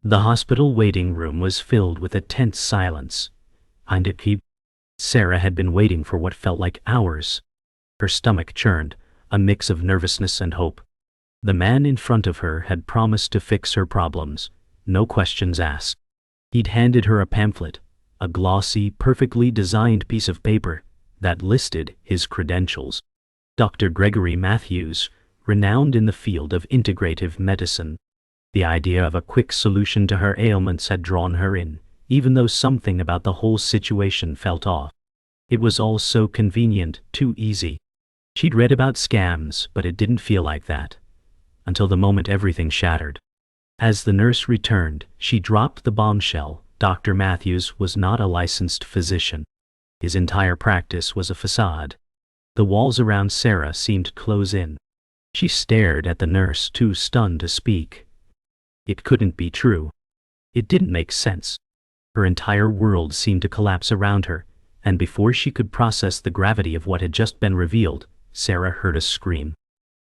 The hospital waiting room was filled with a tense silence. Behind it, Sarah had been waiting for what felt like hours. Her stomach churned, a mix of nervousness and hope. The man in front of her had promised to fix her problems, no questions asked. He'd handed her a pamphlet, a glossy, perfectly designed piece of paper that listed his credentials. Dr. Gregory Matthews, renowned in the field of integrative medicine. The idea of a quick solution to her ailments had drawn her in, even though something about the whole situation felt off. It was all so convenient, too easy. She'd read about scams, but it didn't feel like that. Until the moment everything shattered. As the nurse returned, she dropped the bombshell. Dr. Matthews was not a licensed physician. His entire practice was a facade. The walls around Sarah seemed to close in. She stared at the nurse, too stunned to speak. It couldn't be true. It didn't make sense. Her entire world seemed to collapse around her, and before she could process the gravity of what had just been revealed, Sarah heard a scream.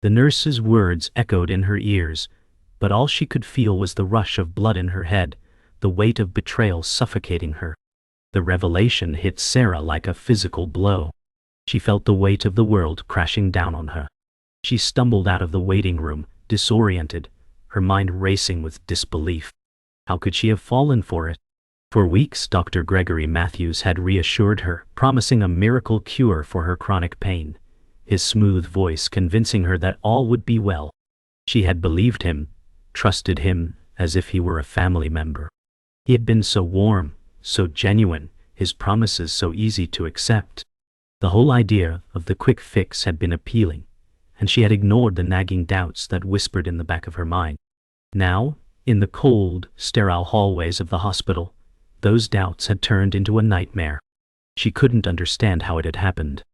The nurse's words echoed in her ears, but all she could feel was the rush of blood in her head, the weight of betrayal suffocating her. The revelation hit Sarah like a physical blow. She felt the weight of the world crashing down on her. She stumbled out of the waiting room, disoriented, her mind racing with disbelief. How could she have fallen for it? For weeks, Dr. Gregory Matthews had reassured her, promising a miracle cure for her chronic pain, his smooth voice convincing her that all would be well. She had believed him, trusted him, as if he were a family member. He had been so warm, so genuine, his promises so easy to accept. The whole idea of the quick fix had been appealing, and she had ignored the nagging doubts that whispered in the back of her mind. Now, in the cold, sterile hallways of the hospital, those doubts had turned into a nightmare. She couldn't understand how it had happened.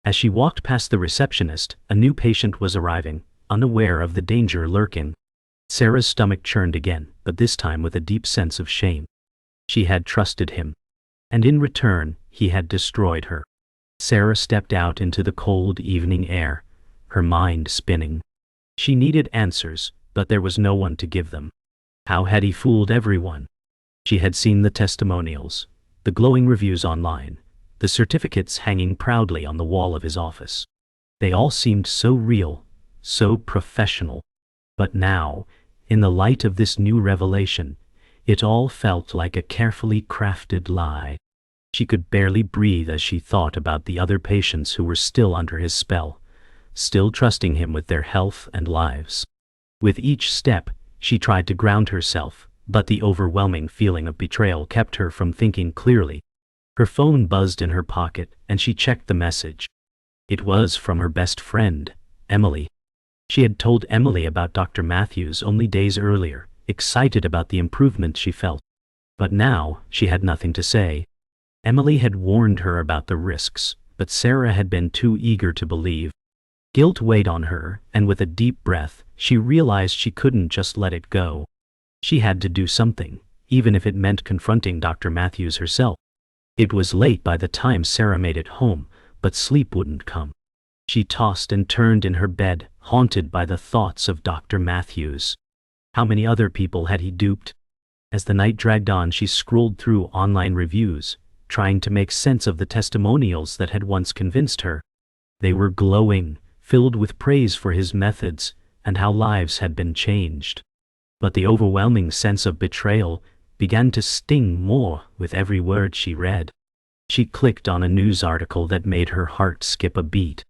As she walked past the receptionist, a new patient was arriving, unaware of the danger lurking. Sarah's stomach churned again, but this time with a deep sense of shame. She had trusted him, and in return, he had destroyed her. Sarah stepped out into the cold evening air, her mind spinning. She needed answers, but there was no one to give them. How had he fooled everyone? She had seen the testimonials, the glowing reviews online, the certificates hanging proudly on the wall of his office. They all seemed so real, so professional. But now, in the light of this new revelation, it all felt like a carefully crafted lie. She could barely breathe as she thought about the other patients who were still under his spell, still trusting him with their health and lives. With each step, she tried to ground herself, but the overwhelming feeling of betrayal kept her from thinking clearly. Her phone buzzed in her pocket, and she checked the message. It was from her best friend, Emily. She had told Emily about Dr. Matthews only days earlier, excited about the improvement she felt. But now, she had nothing to say. Emily had warned her about the risks, but Sarah had been too eager to believe. Guilt weighed on her, and with a deep breath, she realized she couldn't just let it go. She had to do something, even if it meant confronting Dr. Matthews herself. It was late by the time Sarah made it home, but sleep wouldn't come. She tossed and turned in her bed, haunted by the thoughts of Dr. Matthews. How many other people had he duped? As the night dragged on, she scrolled through online reviews, trying to make sense of the testimonials that had once convinced her. They were glowing, filled with praise for his methods and how lives had been changed. But the overwhelming sense of betrayal began to sting more with every word she read. She clicked on a news article that made her heart skip a beat.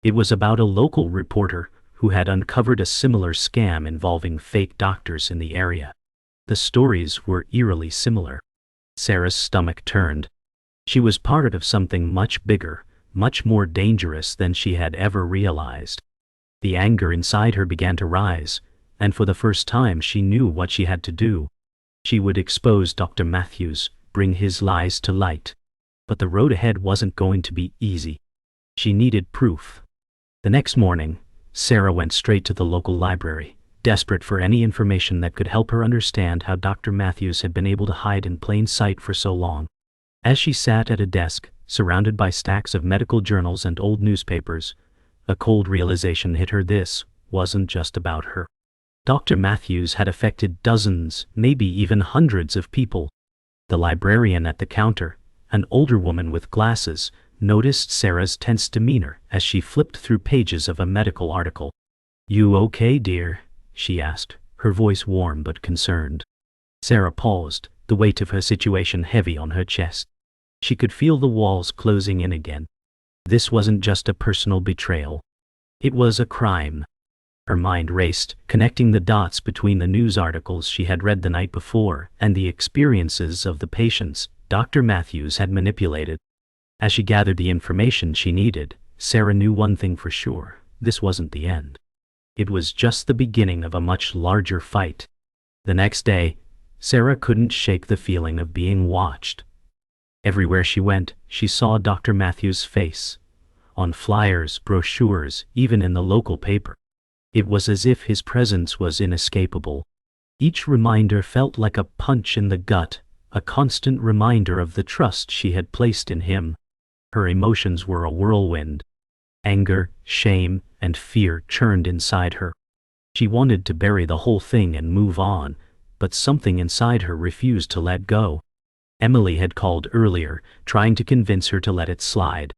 It was about a local reporter who had uncovered a similar scam involving fake doctors in the area. The stories were eerily similar. Sarah's stomach turned. She was part of something much bigger, much more dangerous than she had ever realized. The anger inside her began to rise, and for the first time she knew what she had to do. She would expose Dr. Matthews, bring his lies to light. But the road ahead wasn't going to be easy. She needed proof. The next morning, Sarah went straight to the local library, desperate for any information that could help her understand how Dr. Matthews had been able to hide in plain sight for so long. As she sat at a desk, surrounded by stacks of medical journals and old newspapers, a cold realization hit her: this wasn't just about her. Dr. Matthews had affected dozens, maybe even hundreds of people. The librarian at the counter, an older woman with glasses, noticed Sarah's tense demeanor as she flipped through pages of a medical article. "You okay, dear?" she asked, her voice warm but concerned. Sarah paused, the weight of her situation heavy on her chest. She could feel the walls closing in again. This wasn't just a personal betrayal. It was a crime. Her mind raced, connecting the dots between the news articles she had read the night before and the experiences of the patients Dr. Matthews had manipulated. As she gathered the information she needed, Sarah knew one thing for sure: this wasn't the end. It was just the beginning of a much larger fight. The next day, Sarah couldn't shake the feeling of being watched. Everywhere she went, she saw Dr. Matthews' face. On flyers, brochures, even in the local paper. It was as if his presence was inescapable. Each reminder felt like a punch in the gut, a constant reminder of the trust she had placed in him. Her emotions were a whirlwind. Anger, shame, and fear churned inside her. She wanted to bury the whole thing and move on, but something inside her refused to let go. Emily had called earlier, trying to convince her to let it slide.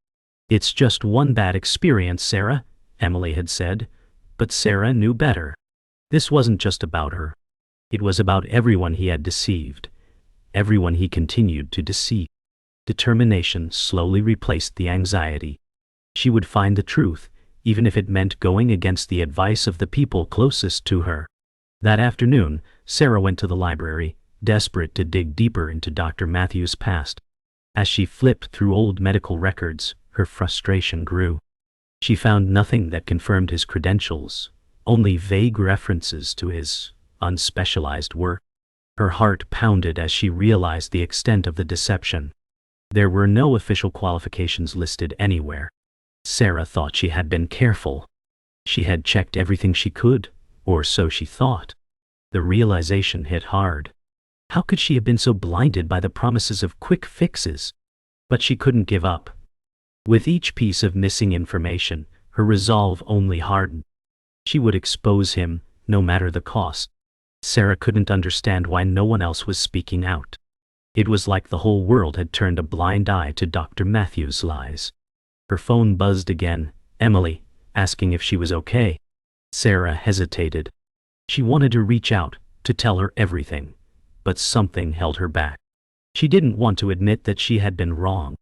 "It's just one bad experience, Sarah," Emily had said. But Sarah knew better. This wasn't just about her. It was about everyone he had deceived, everyone he continued to deceive. Determination slowly replaced the anxiety. She would find the truth, even if it meant going against the advice of the people closest to her. That afternoon, Sarah went to the library, desperate to dig deeper into Dr. Matthews' past. As she flipped through old medical records, her frustration grew. She found nothing that confirmed his credentials, only vague references to his unspecialized work. Her heart pounded as she realized the extent of the deception. There were no official qualifications listed anywhere. Sarah thought she had been careful. She had checked everything she could, or so she thought. The realization hit hard. How could she have been so blinded by the promises of quick fixes? But she couldn't give up. With each piece of missing information, her resolve only hardened. She would expose him, no matter the cost. Sarah couldn't understand why no one else was speaking out. It was like the whole world had turned a blind eye to Dr. Matthews' lies. Her phone buzzed again, Emily, asking if she was okay. Sarah hesitated. She wanted to reach out, to tell her everything, but something held her back. She didn't want to admit that she had been wrong.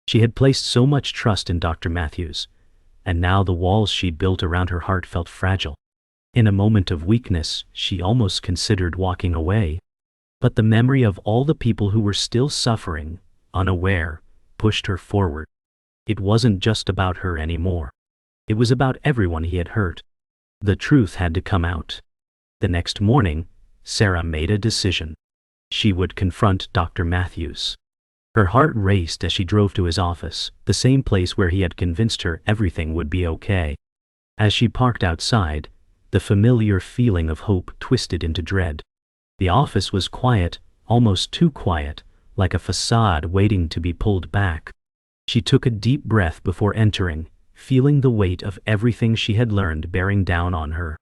She had placed so much trust in Dr. Matthews, and now the walls she'd built around her heart felt fragile. In a moment of weakness, she almost considered walking away. But the memory of all the people who were still suffering, unaware, pushed her forward. It wasn't just about her anymore. It was about everyone he had hurt. The truth had to come out. The next morning, Sarah made a decision. She would confront Dr. Matthews. Her heart raced as she drove to his office, the same place where he had convinced her everything would be okay. As she parked outside, the familiar feeling of hope twisted into dread. The office was quiet, almost too quiet, like a facade waiting to be pulled back. She took a deep breath before entering, feeling the weight of everything she had learned bearing down on her.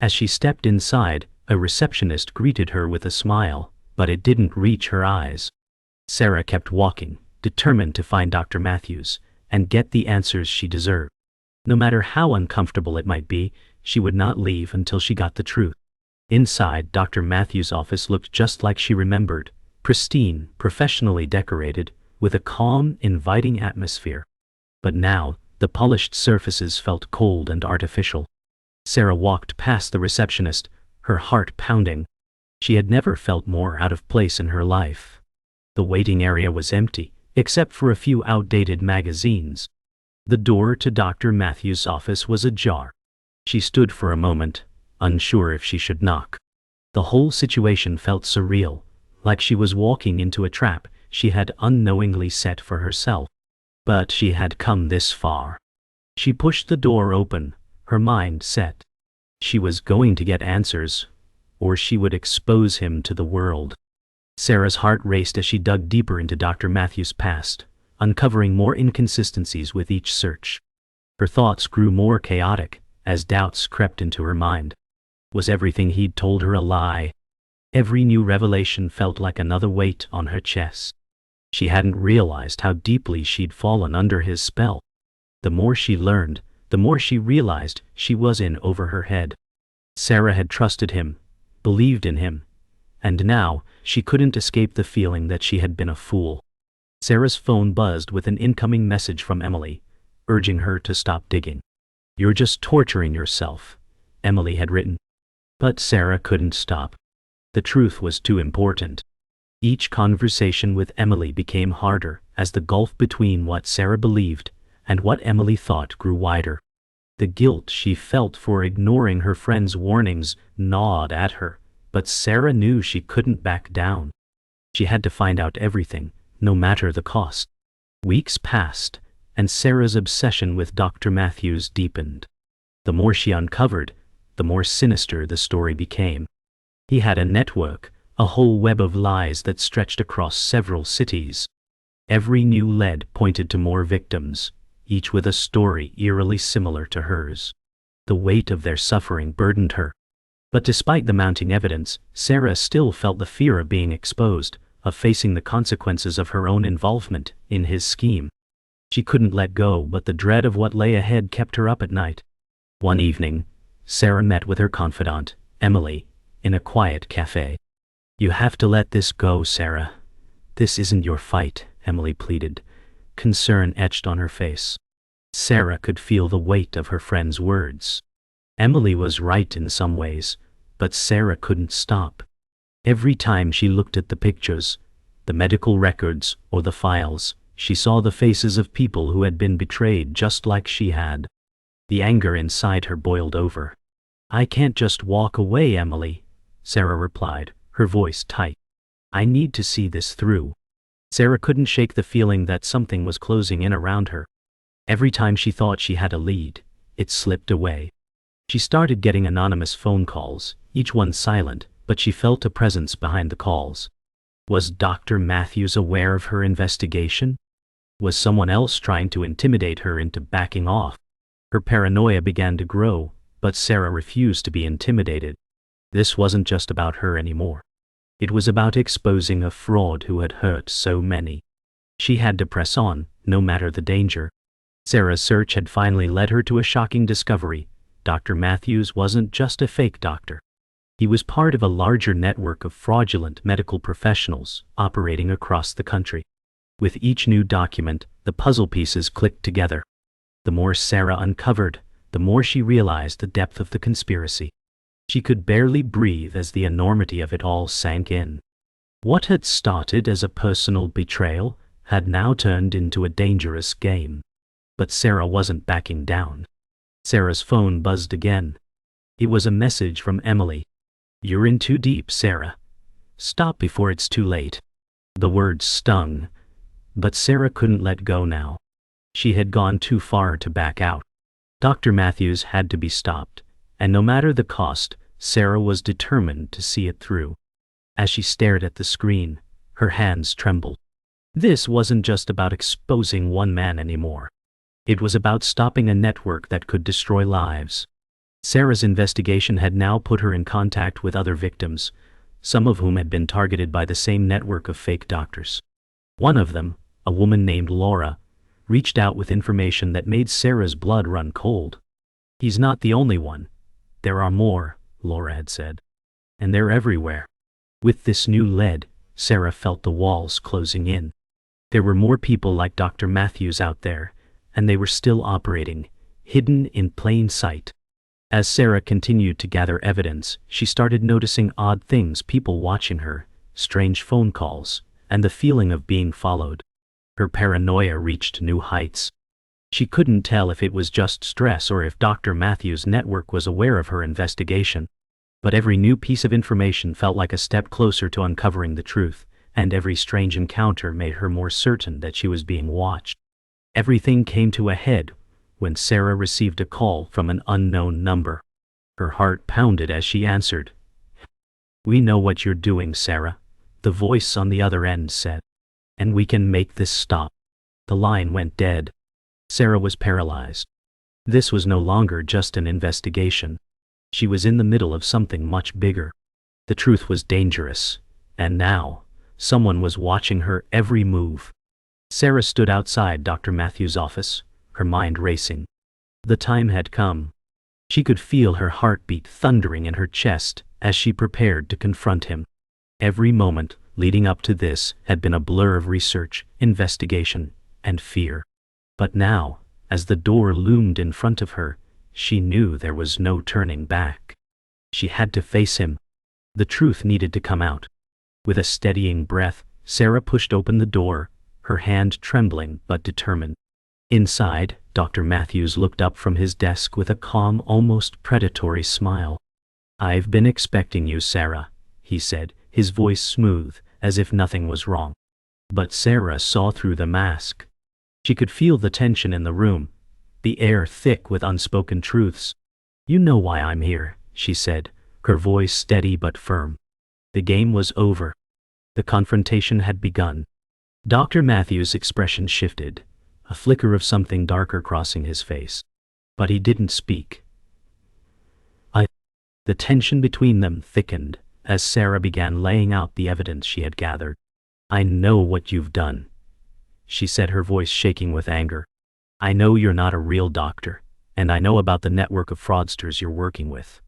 As she stepped inside, a receptionist greeted her with a smile, but it didn't reach her eyes. Sarah kept walking, determined to find Dr. Matthews and get the answers she deserved. No matter how uncomfortable it might be, she would not leave until she got the truth. Inside, Dr. Matthews' office looked just like she remembered, pristine, professionally decorated, with a calm, inviting atmosphere. But now, the polished surfaces felt cold and artificial. Sarah walked past the receptionist, her heart pounding. She had never felt more out of place in her life. The waiting area was empty, except for a few outdated magazines. The door to Dr. Matthews' office was ajar. She stood for a moment, unsure if she should knock. The whole situation felt surreal, like she was walking into a trap she had unknowingly set for herself. But she had come this far. She pushed the door open, her mind set. She was going to get answers, or she would expose him to the world. Sarah's heart raced as she dug deeper into Dr. Matthews' past, uncovering more inconsistencies with each search. Her thoughts grew more chaotic as doubts crept into her mind. Was everything he'd told her a lie? Every new revelation felt like another weight on her chest. She hadn't realized how deeply she'd fallen under his spell. The more she learned, the more she realized she was in over her head. Sarah had trusted him, believed in him, and now she couldn't escape the feeling that she had been a fool. Sarah's phone buzzed with an incoming message from Emily, urging her to stop digging. "You're just torturing yourself," Emily had written. But Sarah couldn't stop. The truth was too important. Each conversation with Emily became harder as the gulf between what Sarah believed and what Emily thought grew wider. The guilt she felt for ignoring her friend's warnings gnawed at her, but Sarah knew she couldn't back down. She had to find out everything, no matter the cost. Weeks passed, and Sarah's obsession with Dr. Matthews deepened. The more she uncovered, the more sinister the story became. He had a network, a whole web of lies that stretched across several cities. Every new lead pointed to more victims, each with a story eerily similar to hers. The weight of their suffering burdened her. But despite the mounting evidence, Sarah still felt the fear of being exposed, of facing the consequences of her own involvement in his scheme. She couldn't let go, but the dread of what lay ahead kept her up at night. One evening, Sarah met with her confidant, Emily, in a quiet cafe. "You have to let this go, Sarah. This isn't your fight," Emily pleaded, concern etched on her face. Sarah could feel the weight of her friend's words. Emily was right in some ways, but Sarah couldn't stop. Every time she looked at the pictures, the medical records, or the files, she saw the faces of people who had been betrayed just like she had. The anger inside her boiled over. "I can't just walk away, Emily," Sarah replied, her voice tight. "I need to see this through." Sarah couldn't shake the feeling that something was closing in around her. Every time she thought she had a lead, it slipped away. She started getting anonymous phone calls, each one silent, but she felt a presence behind the calls. Was Dr. Matthews aware of her investigation? Was someone else trying to intimidate her into backing off? Her paranoia began to grow, but Sarah refused to be intimidated. This wasn't just about her anymore. It was about exposing a fraud who had hurt so many. She had to press on, no matter the danger. Sarah's search had finally led her to a shocking discovery. Dr. Matthews wasn't just a fake doctor. He was part of a larger network of fraudulent medical professionals operating across the country. With each new document, the puzzle pieces clicked together. The more Sarah uncovered, the more she realized the depth of the conspiracy. She could barely breathe as the enormity of it all sank in. What had started as a personal betrayal had now turned into a dangerous game. But Sarah wasn't backing down. Sarah's phone buzzed again. It was a message from Emily. "You're in too deep, Sarah. Stop before it's too late." The words stung, but Sarah couldn't let go now. She had gone too far to back out. Dr. Matthews had to be stopped, and no matter the cost, Sarah was determined to see it through. As she stared at the screen, her hands trembled. This wasn't just about exposing one man anymore. It was about stopping a network that could destroy lives. Sarah's investigation had now put her in contact with other victims, some of whom had been targeted by the same network of fake doctors. One of them, a woman named Laura, reached out with information that made Sarah's blood run cold. "He's not the only one. There are more," Laura had said. "And they're everywhere." With this new lead, Sarah felt the walls closing in. There were more people like Dr. Matthews out there, and they were still operating, hidden in plain sight. As Sarah continued to gather evidence, she started noticing odd things, people watching her, strange phone calls, and the feeling of being followed. Her paranoia reached new heights. She couldn't tell if it was just stress or if Dr. Matthews' network was aware of her investigation. But every new piece of information felt like a step closer to uncovering the truth, and every strange encounter made her more certain that she was being watched. Everything came to a head when Sarah received a call from an unknown number. Her heart pounded as she answered. "We know what you're doing, Sarah," the voice on the other end said. "And we can make this stop." The line went dead. Sarah was paralyzed. This was no longer just an investigation. She was in the middle of something much bigger. The truth was dangerous, and now, someone was watching her every move. Sarah stood outside Dr. Matthews' office, her mind racing. The time had come. She could feel her heartbeat thundering in her chest as she prepared to confront him. Every moment leading up to this had been a blur of research, investigation, and fear. But now, as the door loomed in front of her, she knew there was no turning back. She had to face him. The truth needed to come out. With a steadying breath, Sarah pushed open the door, her hand trembling but determined. Inside, Dr. Matthews looked up from his desk with a calm, almost predatory smile. "I've been expecting you, Sarah," he said, his voice smooth, as if nothing was wrong. But Sarah saw through the mask. She could feel the tension in the room, the air thick with unspoken truths. "You know why I'm here," she said, her voice steady but firm. The game was over. The confrontation had begun. Dr. Matthews' expression shifted, a flicker of something darker crossing his face. But he didn't speak. The tension between them thickened as Sarah began laying out the evidence she had gathered. "I know what you've done," she said, her voice shaking with anger. "I know you're not a real doctor, and I know about the network of fraudsters you're working with.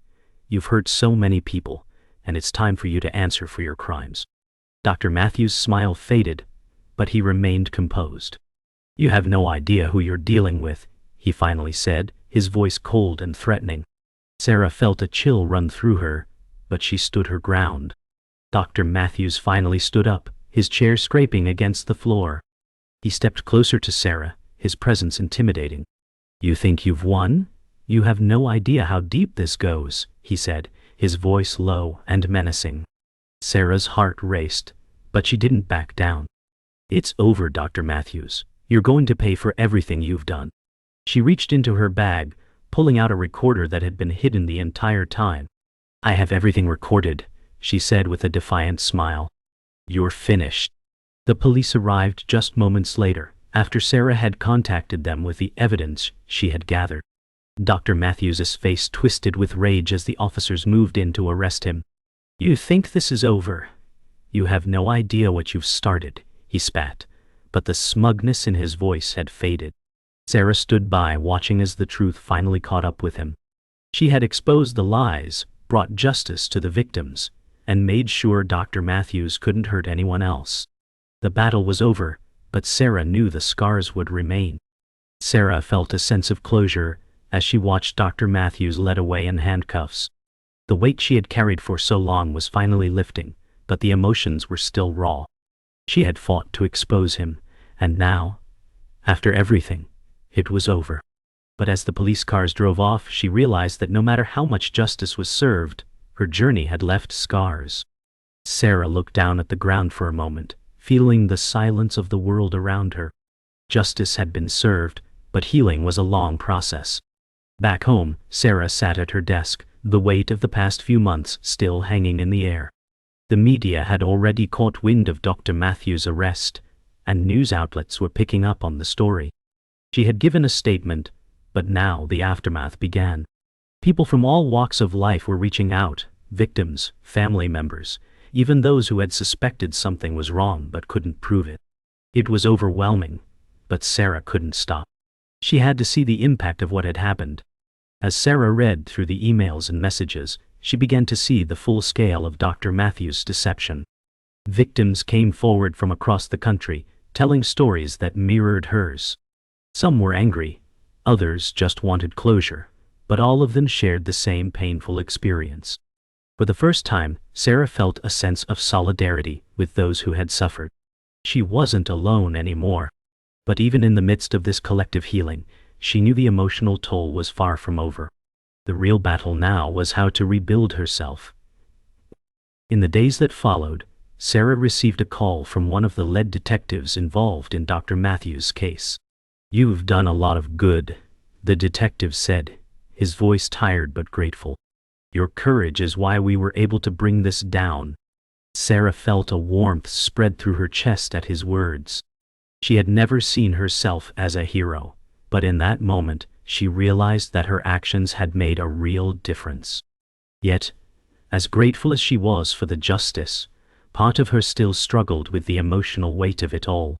You've hurt so many people, and it's time for you to answer for your crimes." Dr. Matthews' smile faded, but he remained composed. "You have no idea who you're dealing with," he finally said, his voice cold and threatening. Sarah felt a chill run through her, but she stood her ground. Dr. Matthews finally stood up, his chair scraping against the floor. He stepped closer to Sarah, his presence intimidating. "You think you've won? You have no idea how deep this goes," he said, his voice low and menacing. Sarah's heart raced, but she didn't back down. "It's over, Dr. Matthews. You're going to pay for everything you've done." She reached into her bag, pulling out a recorder that had been hidden the entire time. "I have everything recorded," she said with a defiant smile. "You're finished." The police arrived just moments later, after Sarah had contacted them with the evidence she had gathered. Dr. Matthews' face twisted with rage as the officers moved in to arrest him. "You think this is over? You have no idea what you've started," he spat, but the smugness in his voice had faded. Sarah stood by, watching as the truth finally caught up with him. She had exposed the lies, brought justice to the victims, and made sure Dr. Matthews couldn't hurt anyone else. The battle was over, but Sarah knew the scars would remain. Sarah felt a sense of closure as she watched Dr. Matthews led away in handcuffs. The weight she had carried for so long was finally lifting, but the emotions were still raw. She had fought to expose him, and now, after everything, it was over. But as the police cars drove off, she realized that no matter how much justice was served, her journey had left scars. Sarah looked down at the ground for a moment, feeling the silence of the world around her. Justice had been served, but healing was a long process. Back home, Sarah sat at her desk, the weight of the past few months still hanging in the air. The media had already caught wind of Dr. Matthews' arrest, and news outlets were picking up on the story. She had given a statement, but now the aftermath began. People from all walks of life were reaching out, victims, family members, even those who had suspected something was wrong but couldn't prove it. It was overwhelming, but Sarah couldn't stop. She had to see the impact of what had happened. As Sarah read through the emails and messages, she began to see the full scale of Dr. Matthews' deception. Victims came forward from across the country, telling stories that mirrored hers. Some were angry, others just wanted closure, but all of them shared the same painful experience. For the first time, Sarah felt a sense of solidarity with those who had suffered. She wasn't alone anymore. But even in the midst of this collective healing, she knew the emotional toll was far from over. The real battle now was how to rebuild herself. In the days that followed, Sarah received a call from one of the lead detectives involved in Dr. Matthews' case. "You've done a lot of good," the detective said, his voice tired but grateful. "Your courage is why we were able to bring this down." Sarah felt a warmth spread through her chest at his words. She had never seen herself as a hero, but in that moment, she realized that her actions had made a real difference. Yet, as grateful as she was for the justice, part of her still struggled with the emotional weight of it all.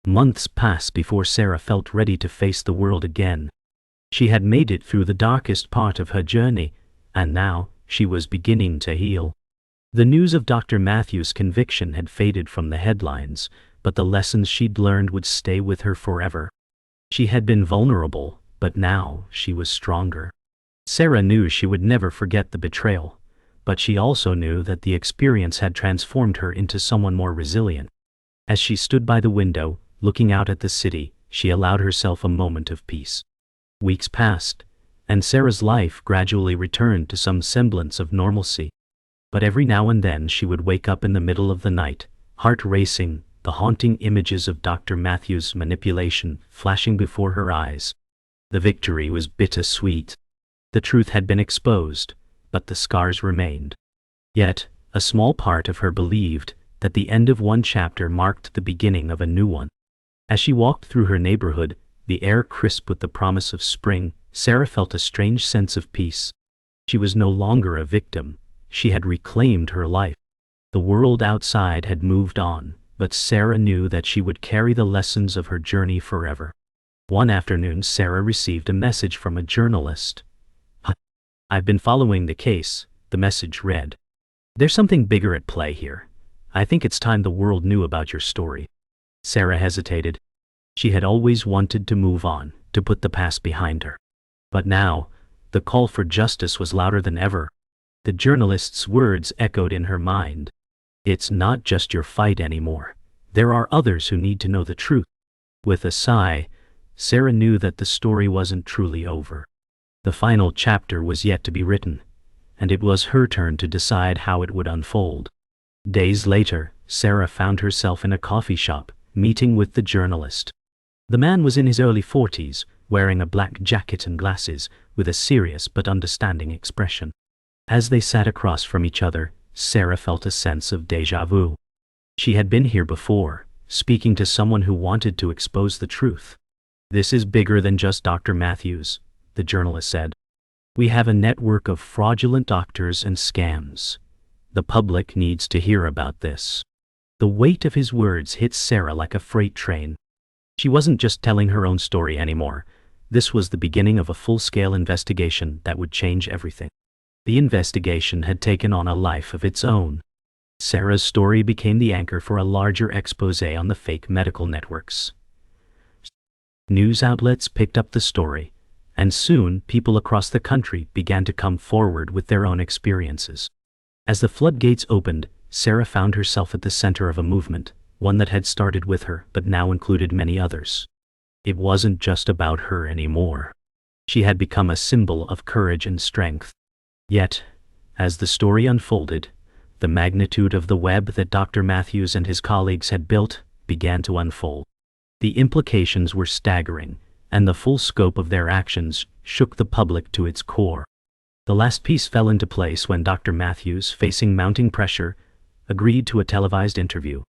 Months passed before Sarah felt ready to face the world again. She had made it through the darkest part of her journey, and now she was beginning to heal. The news of Dr. Matthews' conviction had faded from the headlines, but the lessons she'd learned would stay with her forever. She had been vulnerable, but now she was stronger. Sarah knew she would never forget the betrayal, but she also knew that the experience had transformed her into someone more resilient. As she stood by the window, looking out at the city, she allowed herself a moment of peace. Weeks passed, and Sarah's life gradually returned to some semblance of normalcy. But every now and then she would wake up in the middle of the night, heart racing, the haunting images of Dr. Matthews' manipulation flashing before her eyes. The victory was bittersweet. The truth had been exposed, but the scars remained. Yet, a small part of her believed that the end of one chapter marked the beginning of a new one. As she walked through her neighborhood, the air crisp with the promise of spring, Sarah felt a strange sense of peace. She was no longer a victim. She had reclaimed her life. The world outside had moved on, but Sarah knew that she would carry the lessons of her journey forever. One afternoon, Sarah received a message from a journalist. "I've been following the case," the message read. "There's something bigger at play here. I think it's time the world knew about your story." Sarah hesitated. She had always wanted to move on, to put the past behind her. But now, the call for justice was louder than ever. The journalist's words echoed in her mind. "It's not just your fight anymore. There are others who need to know the truth." With a sigh, Sarah knew that the story wasn't truly over. The final chapter was yet to be written, and it was her turn to decide how it would unfold. Days later, Sarah found herself in a coffee shop, meeting with the journalist. The man was in his early 40s, wearing a black jacket and glasses, with a serious but understanding expression. As they sat across from each other, Sarah felt a sense of déjà vu. She had been here before, speaking to someone who wanted to expose the truth. "This is bigger than just Dr. Matthews," the journalist said. "We have a network of fraudulent doctors and scams. The public needs to hear about this." The weight of his words hit Sarah like a freight train. She wasn't just telling her own story anymore. This was the beginning of a full-scale investigation that would change everything. The investigation had taken on a life of its own. Sarah's story became the anchor for a larger expose on the fake medical networks. News outlets picked up the story, and soon people across the country began to come forward with their own experiences. As the floodgates opened, Sarah found herself at the center of a movement, one that had started with her but now included many others. It wasn't just about her anymore. She had become a symbol of courage and strength. Yet, as the story unfolded, the magnitude of the web that Dr. Matthews and his colleagues had built began to unfold. The implications were staggering, and the full scope of their actions shook the public to its core. The last piece fell into place when Dr. Matthews, facing mounting pressure, agreed to a televised interview.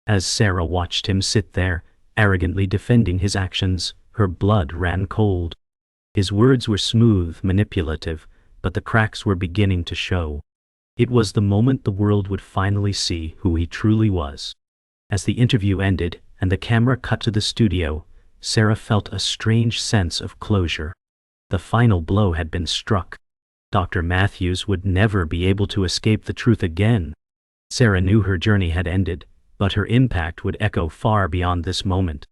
As Sarah watched him sit there, arrogantly defending his actions, her blood ran cold. His words were smooth, manipulative, but the cracks were beginning to show. It was the moment the world would finally see who he truly was. As the interview ended and the camera cut to the studio, Sarah felt a strange sense of closure. The final blow had been struck. Dr. Matthews would never be able to escape the truth again. Sarah knew her journey had ended, but her impact would echo far beyond this moment.